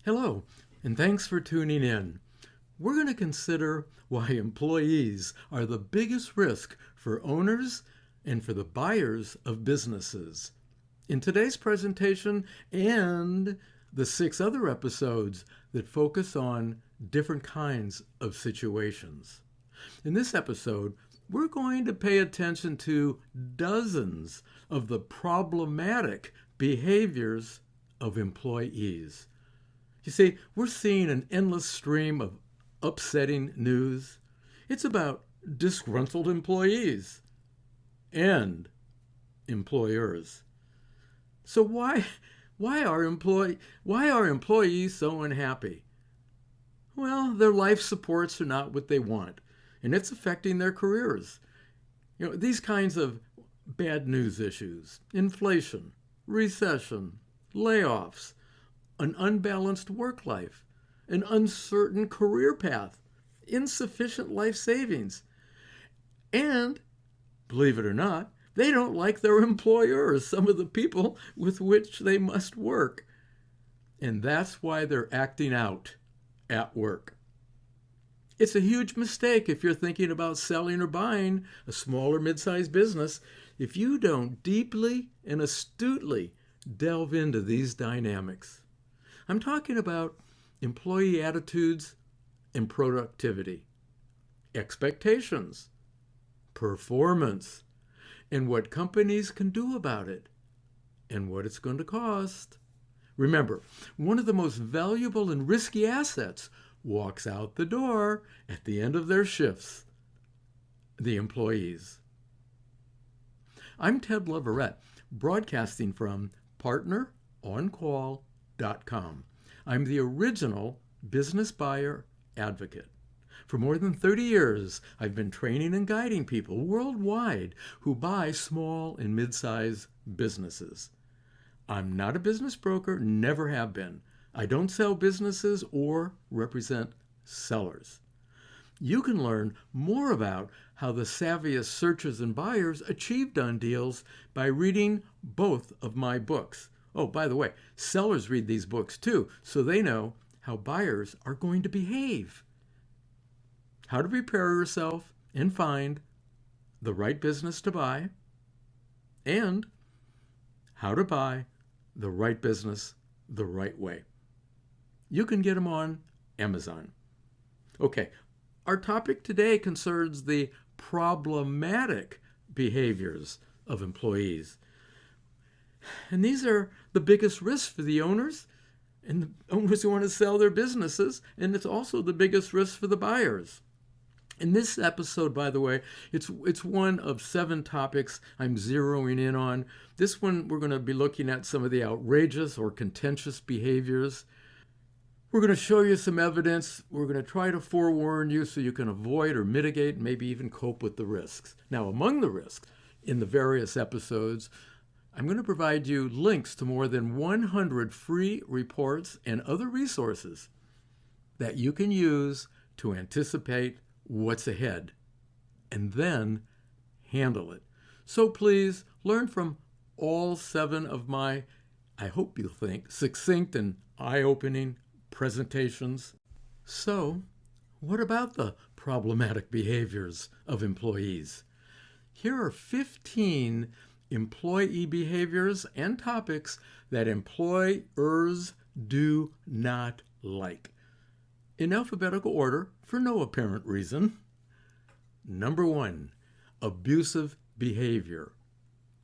Hello, and thanks for tuning in. We're going to consider why employees are the biggest risk for owners and for the buyers of businesses. In today's presentation and the 6 other episodes that focus on different kinds of situations. In this episode, we're going to pay attention to dozens of the problematic behaviors of employees. You see, we're seeing an endless stream of upsetting news. It's about disgruntled employees and employers. So why are employees so unhappy? Well, their life supports are not what they want, and it's affecting their careers. These kinds of bad news issues, inflation, recession, layoffs, an unbalanced work life, an uncertain career path, insufficient life savings. And, believe it or not, they don't like their employers, some of the people with which they must work. And that's why they're acting out at work. It's a huge mistake if you're thinking about selling or buying a small or mid-sized business if you don't deeply and astutely delve into these dynamics. I'm talking about employee attitudes and productivity, expectations, performance, and what companies can do about it, and what it's going to cost. Remember, one of the most valuable and risky assets walks out the door at the end of their shifts: the employees. I'm Ted Leverette, broadcasting from PartnerOnCall.com. I'm the original business buyer advocate. For more than 30 years, I've been training and guiding people worldwide who buy small and mid-sized businesses. I'm not a business broker, never have been. I don't sell businesses or represent sellers. You can learn more about how the savviest searchers and buyers achieve done deals by reading both of my books. Oh, by the way, sellers read these books too, so they know how buyers are going to behave. How to prepare yourself and find the right business to buy, and how to buy the right business the right way. You can get them on Amazon. Okay, our topic today concerns the problematic behaviors of employees. And these are the biggest risks for the owners and the owners who want to sell their businesses, and it's also the biggest risk for the buyers. In this episode, by the way, it's one of 7 topics I'm zeroing in on. This one, we're going to be looking at some of the outrageous or contentious behaviors. We're going to show you some evidence. We're going to try to forewarn you so you can avoid or mitigate and maybe even cope with the risks. Now, among the risks in the various episodes, I'm going to provide you links to more than 100 free reports and other resources that you can use to anticipate what's ahead and then handle it. So please learn from all 7 of my, I hope you'll think, succinct and eye-opening presentations. So, what about the problematic behaviors of employees? Here are 15 employee behaviors and topics that employers do not like, in alphabetical order for no apparent reason. Number 1, abusive behavior.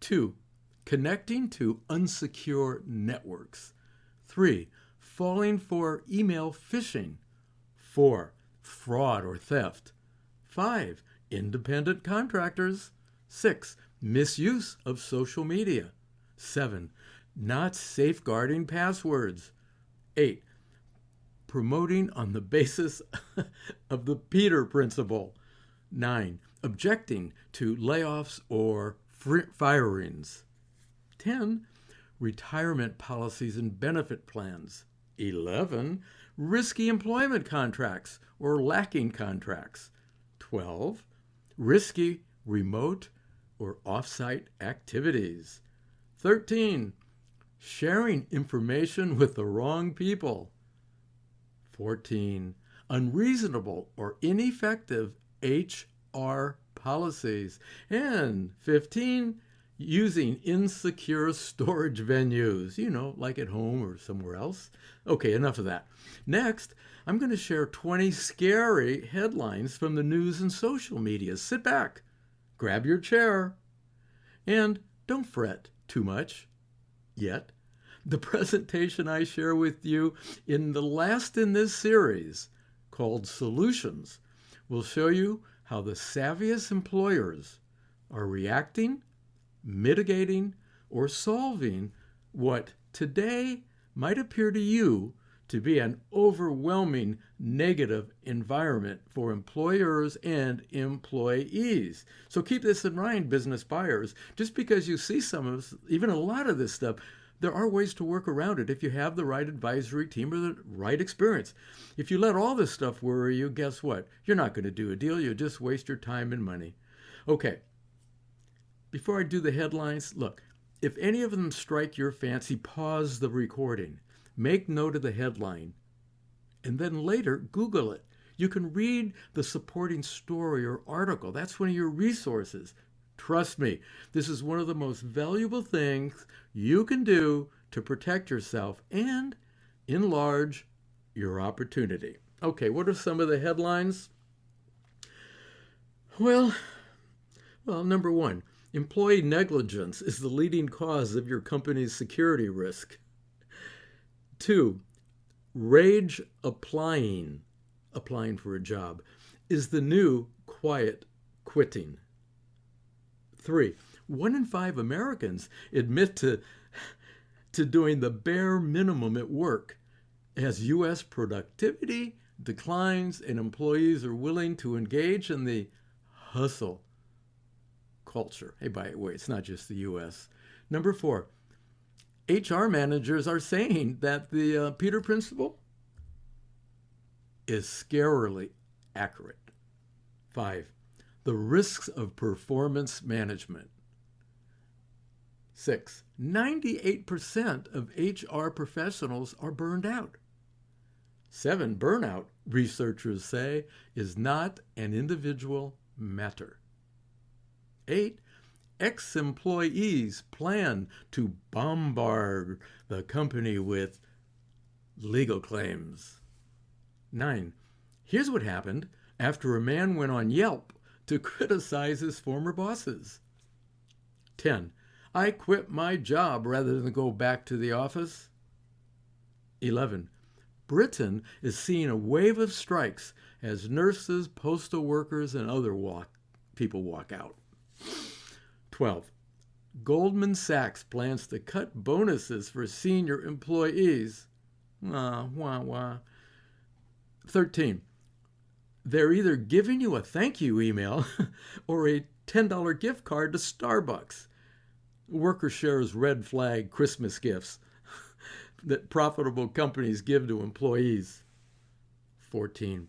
2, connecting to unsecure networks. 3, falling for email phishing. 4, fraud or theft. 5, independent contractors. 6, misuse of social media. 7, not safeguarding passwords. 8, promoting on the basis of the Peter principle. 9, objecting to layoffs or firings. 10, retirement policies and benefit plans. 11, risky employment contracts or lacking contracts. 12, risky remote or off-site activities. 13, sharing information with the wrong people. 14. Unreasonable or ineffective HR policies. And 15. Using insecure storage venues, like at home or somewhere else. Okay, enough of that. Next, I'm going to share 20 scary headlines from the news and social media. Sit back, grab your chair, and don't fret too much yet. The presentation I share with you in the last in this series, called Solutions, will show you how the savviest employers are reacting, mitigating, or solving what today might appear to you to be an overwhelming negative environment for employers and employees. So keep this in mind, business buyers. Just because you see some of this, even a lot of this stuff, there are ways to work around it if you have the right advisory team or the right experience. If you let all this stuff worry you, guess what? You're not going to do a deal. You'll just waste your time and money. Okay. Before I do the headlines, look, if any of them strike your fancy, pause the recording. Make note of the headline, and then later Google it. You can read the supporting story or article. That's one of your resources. Trust me, this is one of the most valuable things you can do to protect yourself and enlarge your opportunity. Okay, what are some of the headlines? Well, number one, employee negligence is the leading cause of your company's security risk. 2, rage applying for a job, is the new quiet quitting. 3, 1 in 5 Americans admit to doing the bare minimum at work as U.S. productivity declines and employees are willing to engage in the hustle culture. Hey, by the way, it's not just the U.S. Number 4, HR managers are saying that the Peter Principle is scarily accurate. 5, the risks of performance management. 6, 98% of HR professionals are burned out. 7, burnout, researchers say, is not an individual matter. 8, ex-employees plan to bombard the company with legal claims. 9, here's what happened after a man went on Yelp to criticize his former bosses. 10, I quit my job rather than go back to the office. 11, Britain is seeing a wave of strikes as nurses, postal workers, and other people walk out. 12, Goldman Sachs plans to cut bonuses for senior employees. 13, they're either giving you a thank you email or a $10 gift card to Starbucks. Worker shares red flag Christmas gifts that profitable companies give to employees. 14,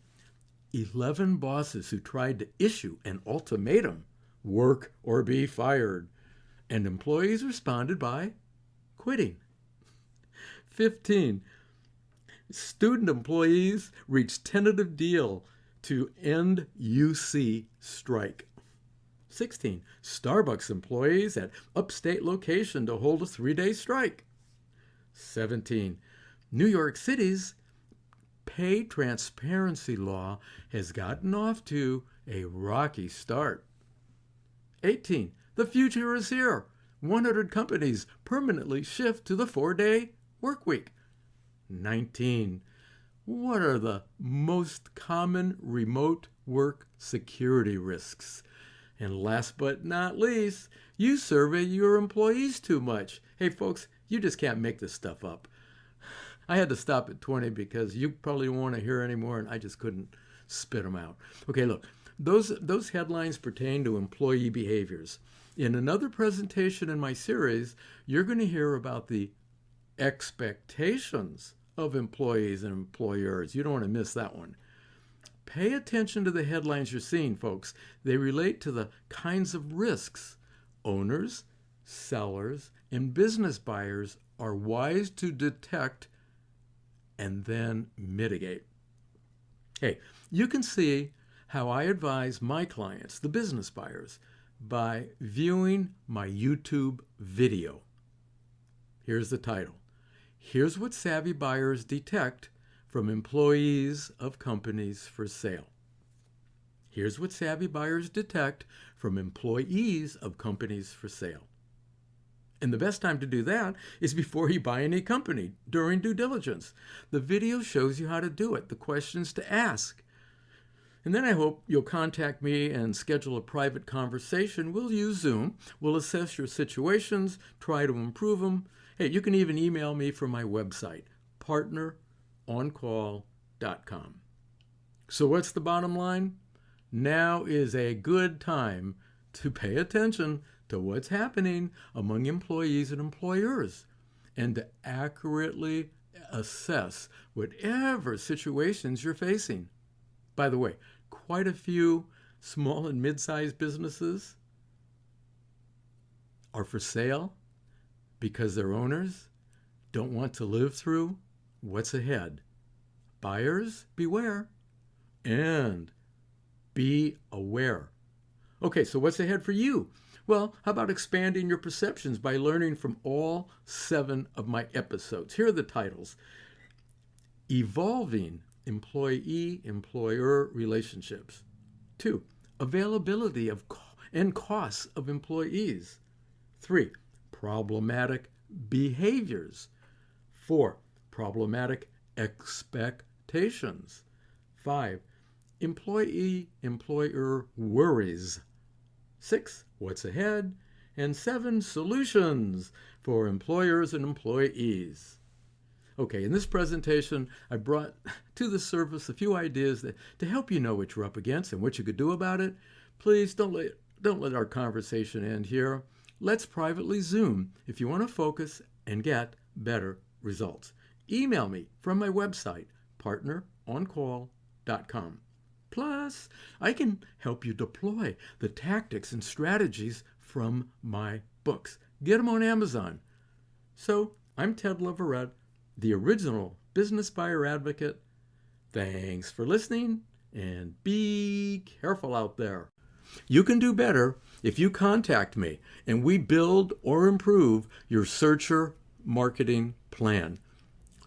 11 bosses who tried to issue an ultimatum, work or be fired, and employees responded by quitting. 15, student employees reached tentative deal to end UC strike. 16, Starbucks employees at upstate location to hold a 3-day strike. 17, New York City's pay transparency law has gotten off to a rocky start. 18, the future is here. 100 companies permanently shift to the 4-day work week. 19, what are the most common remote work security risks? And last but not least, you survey your employees too much. Hey folks, you just can't make this stuff up. I had to stop at 20 because you probably don't want to hear anymore, and I just couldn't spit them out. Okay, look, those headlines pertain to employee behaviors. In another presentation in my series, you're going to hear about the expectations of employees and employers. You don't want to miss that one. Pay attention to the headlines you're seeing, folks. They relate to the kinds of risks owners, sellers, and business buyers are wise to detect and then mitigate. Hey, you can see how I advise my clients, the business buyers, by viewing my YouTube video. Here's the title. Here's what savvy buyers detect from employees of companies for sale. Here's what savvy buyers detect from employees of companies for sale. And the best time to do that is before you buy any company, during due diligence. The video shows you how to do it, the questions to ask. And then I hope you'll contact me and schedule a private conversation. We'll use Zoom. We'll assess your situations, try to improve them. Hey, you can even email me from my website, partneroncall.com. So what's the bottom line? Now is a good time to pay attention to what's happening among employees and employers and to accurately assess whatever situations you're facing. By the way, quite a few small and mid-sized businesses are for sale because their owners don't want to live through what's ahead. Buyers, beware, and be aware. Okay, so what's ahead for you? Well, how about expanding your perceptions by learning from all 7 of my episodes? Here are the titles. Evolving employee-employer relationships. 2, availability of and costs of employees. 3, problematic behaviors. 4, problematic expectations. 5, employee-employer worries. 6, what's ahead. And 7, solutions for employers and employees. Okay, in this presentation, I brought to the surface a few ideas to help you know what you're up against and what you could do about it. Please don't let our conversation end here. Let's privately Zoom if you want to focus and get better results. Email me from my website, partneroncall.com. Plus, I can help you deploy the tactics and strategies from my books. Get them on Amazon. So, I'm Ted Leverette, the original business buyer advocate. Thanks for listening, and be careful out there. You can do better if you contact me and we build or improve your searcher marketing plan.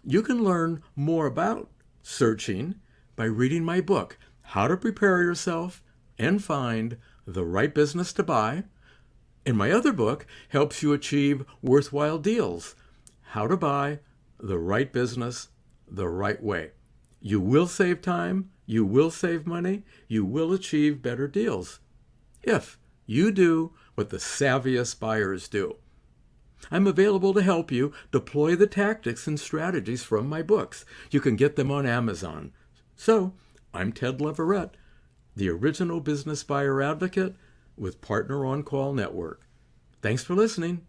You can learn more about searching by reading my book, How to Prepare Yourself and Find the Right Business to Buy. And my other book helps you achieve worthwhile deals, How to Buy the Right Business the Right Way. You will save time, you will save money, you will achieve better deals if you do what the savviest buyers do. I'm available to help you deploy the tactics and strategies from my books. You can get them on Amazon. So, I'm Ted Leverette, the original business buyer advocate with Partner On Call Network. Thanks for listening.